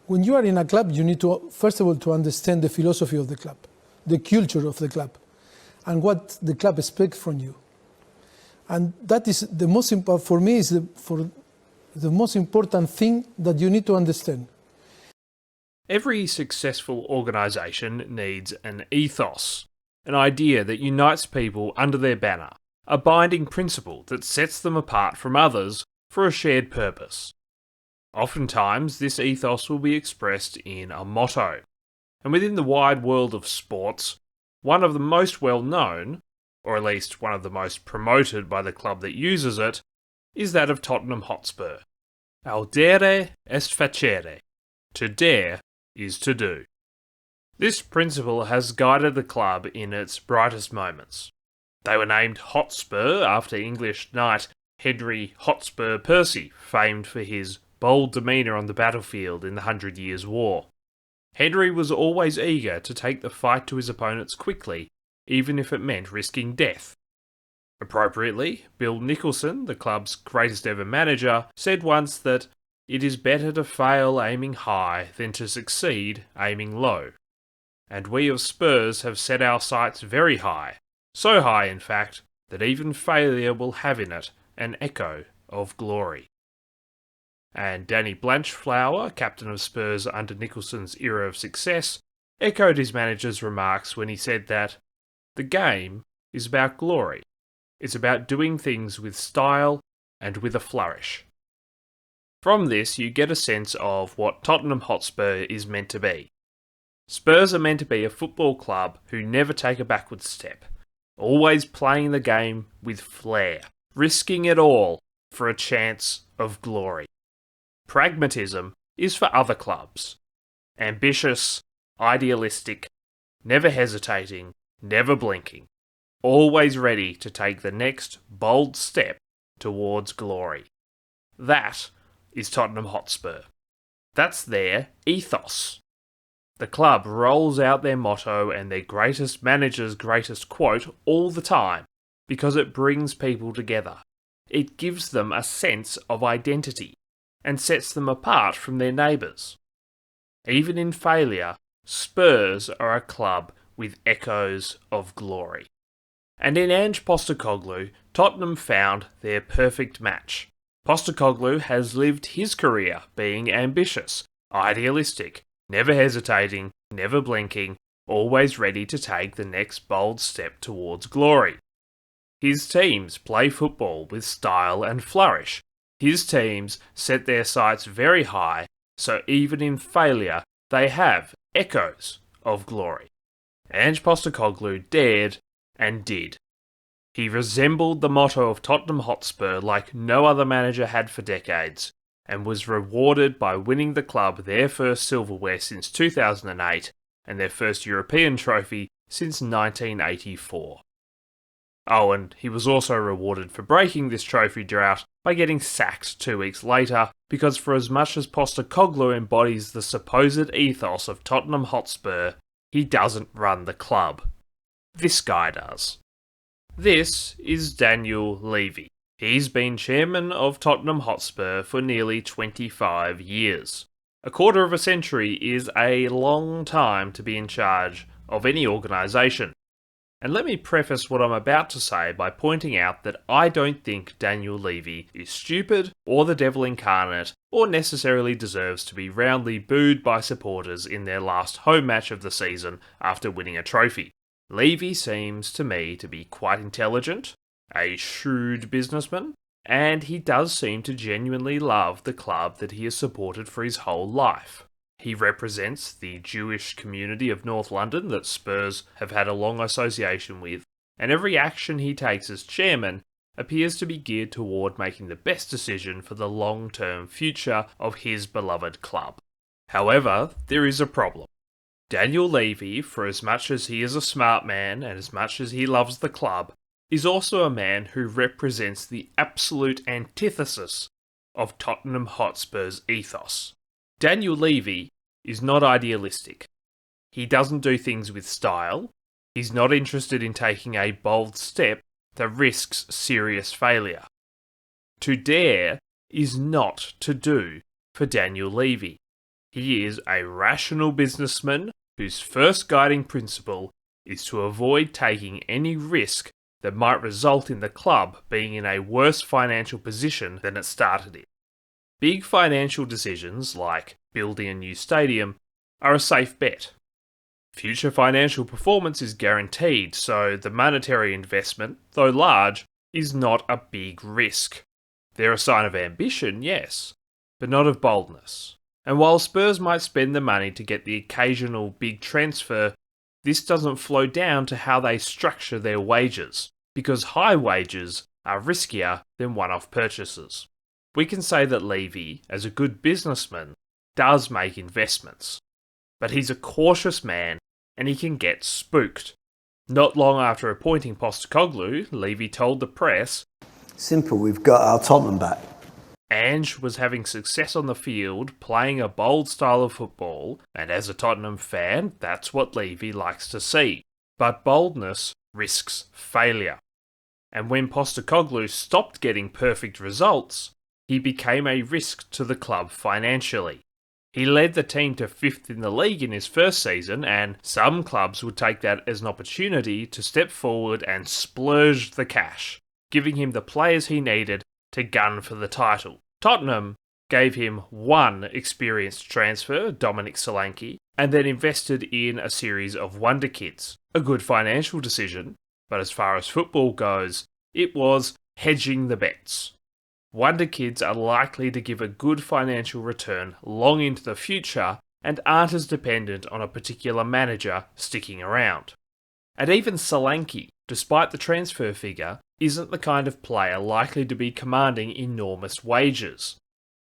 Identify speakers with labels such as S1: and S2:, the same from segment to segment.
S1: When you are in a club, you need to, first of all, to understand the philosophy of the club, the culture of the club, and what the club expects from you. And that is the most important, for me, is the most important thing that you need to understand.
S2: Every successful organisation needs an ethos, an idea that unites people under their banner, a binding principle that sets them apart from others for a shared purpose. Oftentimes, this ethos will be expressed in a motto, and within the wide world of sports, one of the most well-known, or at least one of the most promoted by the club that uses it, is that of Tottenham Hotspur. Audere est facere. To dare is to do. This principle has guided the club in its brightest moments. They were named Hotspur after English knight Henry Hotspur Percy, famed for his bold demeanour on the battlefield in the 100 Years' War. Henry was always eager to take the fight to his opponents quickly, even if it meant risking death. Appropriately, Bill Nicholson, the club's greatest ever manager, said once that it is better to fail aiming high than to succeed aiming low. And we of Spurs have set our sights very high, so high in fact that even failure will have in it an echo of glory. And Danny Blanchflower, captain of Spurs under Nicholson's era of success, echoed his manager's remarks when he said that the game is about glory. It's about doing things with style and with a flourish. From this, you get a sense of what Tottenham Hotspur is meant to be. Spurs are meant to be a football club who never take a backward step, always playing the game with flair, risking it all for a chance of glory. Pragmatism is for other clubs. Ambitious, idealistic, never hesitating, never blinking, always ready to take the next bold step towards glory. That is Tottenham Hotspur. That's their ethos. The club rolls out their motto and their greatest manager's greatest quote all the time because it brings people together. It gives them a sense of identity and sets them apart from their neighbours. Even in failure, Spurs are a club with echoes of glory. And in Ange Postecoglou, Tottenham found their perfect match. Postecoglou has lived his career being ambitious, idealistic, never hesitating, never blinking, always ready to take the next bold step towards glory. His teams play football with style and flourish. His teams set their sights very high, so even in failure, they have echoes of glory. Ange Postecoglou dared and did. He resembled the motto of Tottenham Hotspur like no other manager had for decades, and was rewarded by winning the club their first silverware since 2008 and their first European trophy since 1984. Oh, and he was also rewarded for breaking this trophy drought by getting sacked 2 weeks later, because for as much as Postecoglou embodies the supposed ethos of Tottenham Hotspur, he doesn't run the club. This guy does. This is Daniel Levy. He's been chairman of Tottenham Hotspur for nearly 25 years. A quarter of a century is a long time to be in charge of any organisation. And let me preface what I'm about to say by pointing out that I don't think Daniel Levy is stupid or the devil incarnate or necessarily deserves to be roundly booed by supporters in their last home match of the season after winning a trophy. Levy seems to me to be quite intelligent, a shrewd businessman, and he does seem to genuinely love the club that he has supported for his whole life. He represents the Jewish community of North London that Spurs have had a long association with, and every action he takes as chairman appears to be geared toward making the best decision for the long-term future of his beloved club. However, there is a problem. Daniel Levy, for as much as he is a smart man and as much as he loves the club, is also a man who represents the absolute antithesis of Tottenham Hotspur's ethos. Daniel Levy is not idealistic. He doesn't do things with style. He's not interested in taking a bold step that risks serious failure. To dare is not to do for Daniel Levy. He is a rational businessman whose first guiding principle is to avoid taking any risk that might result in the club being in a worse financial position than it started in. Big financial decisions, like building a new stadium, are a safe bet. Future financial performance is guaranteed, so the monetary investment, though large, is not a big risk. They're a sign of ambition, yes, but not of boldness. And while Spurs might spend the money to get the occasional big transfer, this doesn't flow down to how they structure their wages, because high wages are riskier than one-off purchases. We can say that Levy, as a good businessman, does make investments. But he's a cautious man and he can get spooked. Not long after appointing Postecoglou, Levy told the press,
S3: "Simple, we've got our Tottenham back."
S2: Ange was having success on the field, playing a bold style of football, and as a Tottenham fan, that's what Levy likes to see. But boldness risks failure. And when Postecoglou stopped getting perfect results, he became a risk to the club financially. He led the team to 5th in the league in his first season, and some clubs would take that as an opportunity to step forward and splurge the cash, giving him the players he needed to gun for the title. Tottenham gave him one experienced transfer, Dominic Solanke, and then invested in a series of wonder kids. A good financial decision, but as far as football goes, it was hedging the bets. Wonder kids are likely to give a good financial return long into the future and aren't as dependent on a particular manager sticking around. And even Solanke, despite the transfer figure, isn't the kind of player likely to be commanding enormous wages.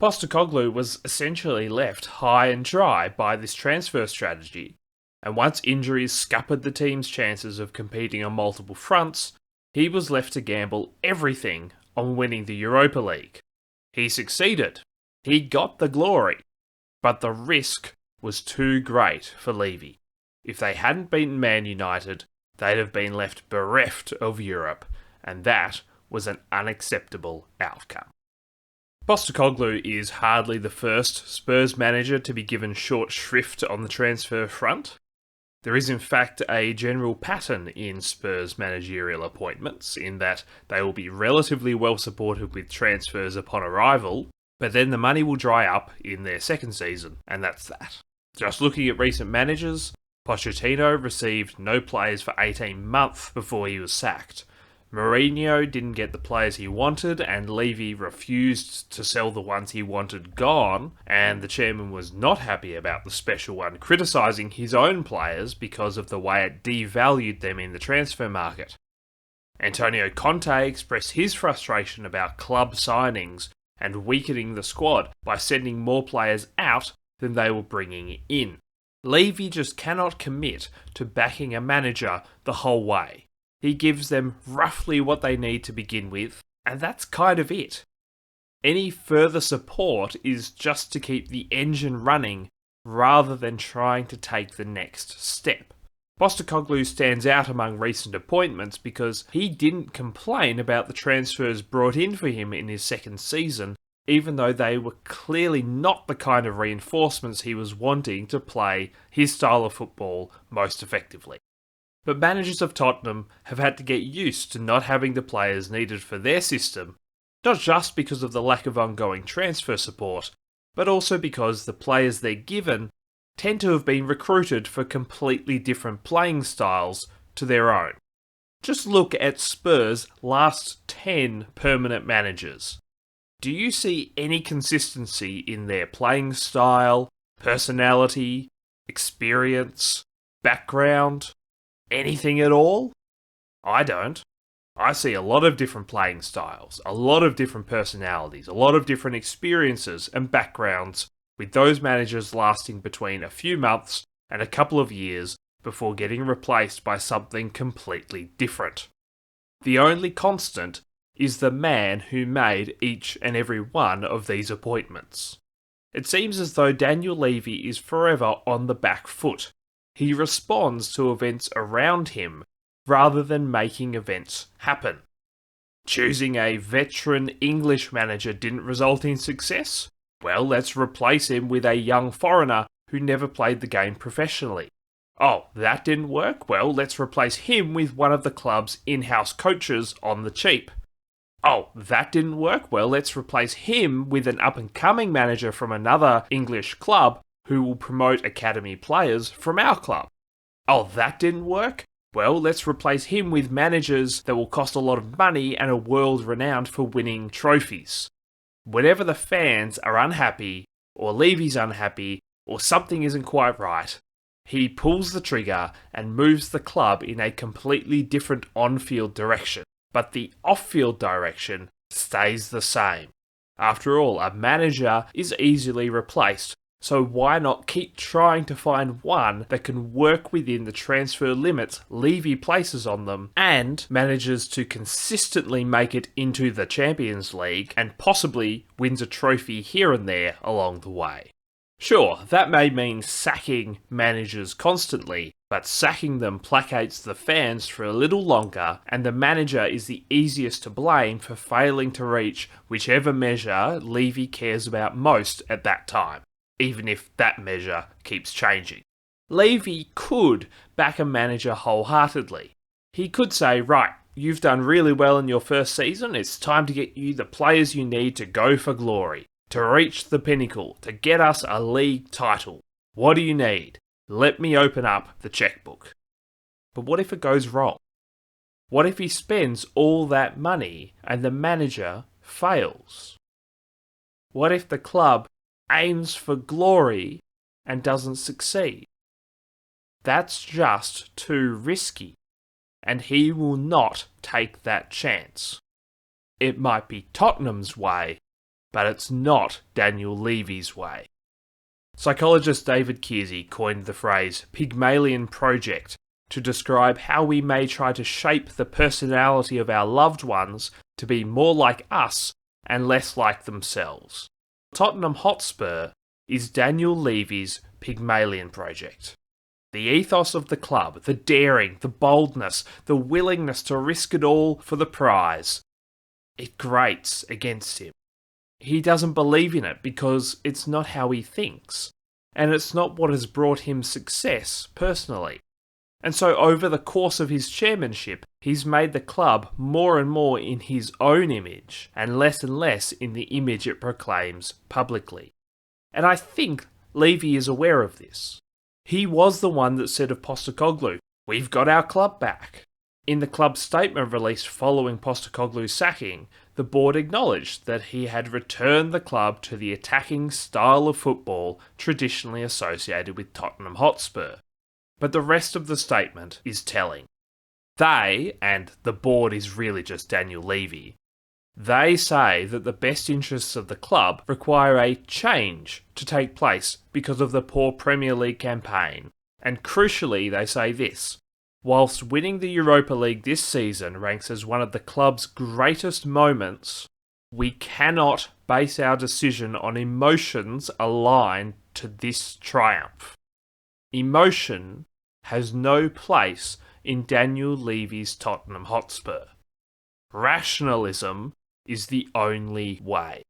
S2: Postecoglou was essentially left high and dry by this transfer strategy, and once injuries scuppered the team's chances of competing on multiple fronts, he was left to gamble everything on winning the Europa League. He succeeded. He got the glory. But the risk was too great for Levy. If they hadn't beaten Man United, they'd have been left bereft of Europe, and that was an unacceptable outcome. Postecoglou is hardly the first Spurs manager to be given short shrift on the transfer front. There is in fact a general pattern in Spurs managerial appointments, in that they will be relatively well supported with transfers upon arrival, but then the money will dry up in their second season, and that's that. Just looking at recent managers, Pochettino received no players for 18 months before he was sacked. Mourinho didn't get the players he wanted, and Levy refused to sell the ones he wanted gone, and the chairman was not happy about the special one criticising his own players because of the way it devalued them in the transfer market. Antonio Conte expressed his frustration about club signings and weakening the squad by sending more players out than they were bringing in. Levy just cannot commit to backing a manager the whole way. He gives them roughly what they need to begin with, and that's kind of it. Any further support is just to keep the engine running rather than trying to take the next step. Postecoglou stands out among recent appointments because he didn't complain about the transfers brought in for him in his second season, even though they were clearly not the kind of reinforcements he was wanting to play his style of football most effectively. But managers of Tottenham have had to get used to not having the players needed for their system, not just because of the lack of ongoing transfer support, but also because the players they're given tend to have been recruited for completely different playing styles to their own. Just look at Spurs' last 10 permanent managers. Do you see any consistency in their playing style, personality, experience, background? Anything at all? I don't. I see a lot of different playing styles, a lot of different personalities, a lot of different experiences and backgrounds, with those managers lasting between a few months and a couple of years before getting replaced by something completely different. The only constant is the man who made each and every one of these appointments. It seems as though Daniel Levy is forever on the back foot. He responds to events around him rather than making events happen. Choosing a veteran English manager didn't result in success? Well, let's replace him with a young foreigner who never played the game professionally. Oh, that didn't work? Well, let's replace him with one of the club's in-house coaches on the cheap. Oh, that didn't work? Well, let's replace him with an up-and-coming manager from another English club who will promote academy players from our club. Oh, that didn't work? Well, let's replace him with managers that will cost a lot of money and are world renowned for winning trophies. Whenever the fans are unhappy, or Levy's unhappy, or something isn't quite right, he pulls the trigger and moves the club in a completely different on-field direction. But the off-field direction stays the same. After all, a manager is easily replaced, so why not keep trying to find one that can work within the transfer limits Levy places on them and manages to consistently make it into the Champions League and possibly wins a trophy here and there along the way. Sure, that may mean sacking managers constantly, but sacking them placates the fans for a little longer, and the manager is the easiest to blame for failing to reach whichever measure Levy cares about most at that time, even if that measure keeps changing. Levy could back a manager wholeheartedly. He could say, right, you've done really well in your first season, it's time to get you the players you need to go for glory, to reach the pinnacle, to get us a league title. What do you need? Let me open up the checkbook. But what if it goes wrong? What if he spends all that money and the manager fails? What if the club aims for glory and doesn't succeed? That's just too risky, and he will not take that chance. It might be Tottenham's way, but it's not Daniel Levy's way. Psychologist David Kiersey coined the phrase Pygmalion Project to describe how we may try to shape the personality of our loved ones to be more like us and less like themselves. Tottenham Hotspur is Daniel Levy's Pygmalion Project. The ethos of the club, the daring, the boldness, the willingness to risk it all for the prize, it grates against him. He doesn't believe in it because it's not how he thinks, and it's not what has brought him success personally. And so over the course of his chairmanship, he's made the club more and more in his own image, and less in the image it proclaims publicly. And I think Levy is aware of this. He was the one that said of Postecoglou, "We've got our club back." In the club's statement released following Postecoglou's sacking, the board acknowledged that he had returned the club to the attacking style of football traditionally associated with Tottenham Hotspur. But the rest of the statement is telling. They, and the board is really just Daniel Levy, they say that the best interests of the club require a change to take place because of the poor Premier League campaign. And crucially, they say this: whilst winning the Europa League this season ranks as one of the club's greatest moments, we cannot base our decision on emotions aligned to this triumph. Emotion has no place in Daniel Levy's Tottenham Hotspur. Rationalism is the only way.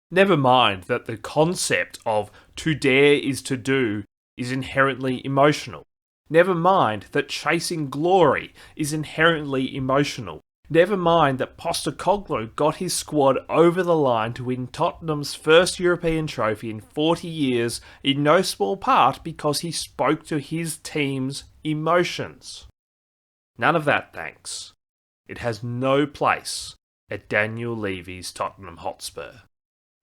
S2: Never mind that the concept of to dare is to do is inherently emotional. Never mind that chasing glory is inherently emotional. Never mind that Postecoglou got his squad over the line to win Tottenham's first European trophy in 40 years, in no small part because he spoke to his team's emotions. None of that, thanks. It has no place at Daniel Levy's Tottenham Hotspur.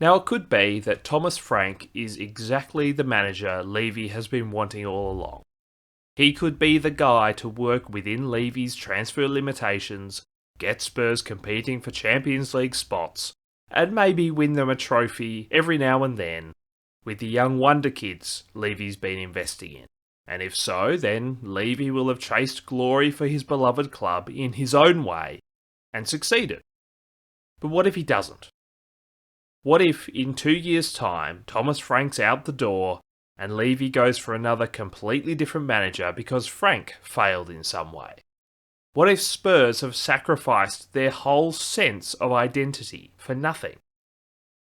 S2: Now, it could be that Thomas Frank is exactly the manager Levy has been wanting all along. He could be the guy to work within Levy's transfer limitations, get Spurs competing for Champions League spots, and maybe win them a trophy every now and then with the young wonder kids Levy's been investing in. And if so, then Levy will have chased glory for his beloved club in his own way and succeeded. But what if he doesn't? What if in 2 years' time Thomas Frank's out the door and Levy goes for another completely different manager because Frank failed in some way? What if Spurs have sacrificed their whole sense of identity for nothing?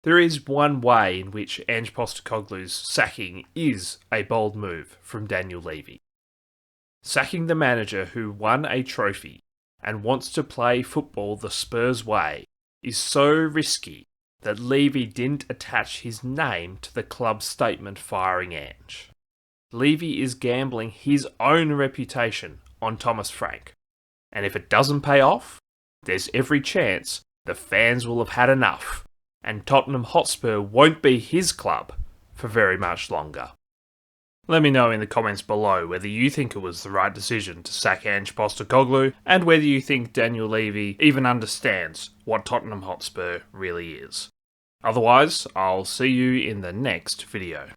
S2: There is one way in which Ange Postecoglou's sacking is a bold move from Daniel Levy. Sacking the manager who won a trophy and wants to play football the Spurs way is so risky that Levy didn't attach his name to the club's statement firing Ange. Levy is gambling his own reputation on Thomas Frank, and if it doesn't pay off, there's every chance the fans will have had enough, and Tottenham Hotspur won't be his club for very much longer. Let me know in the comments below whether you think it was the right decision to sack Ange Postecoglou, and whether you think Daniel Levy even understands what Tottenham Hotspur really is. Otherwise, I'll see you in the next video.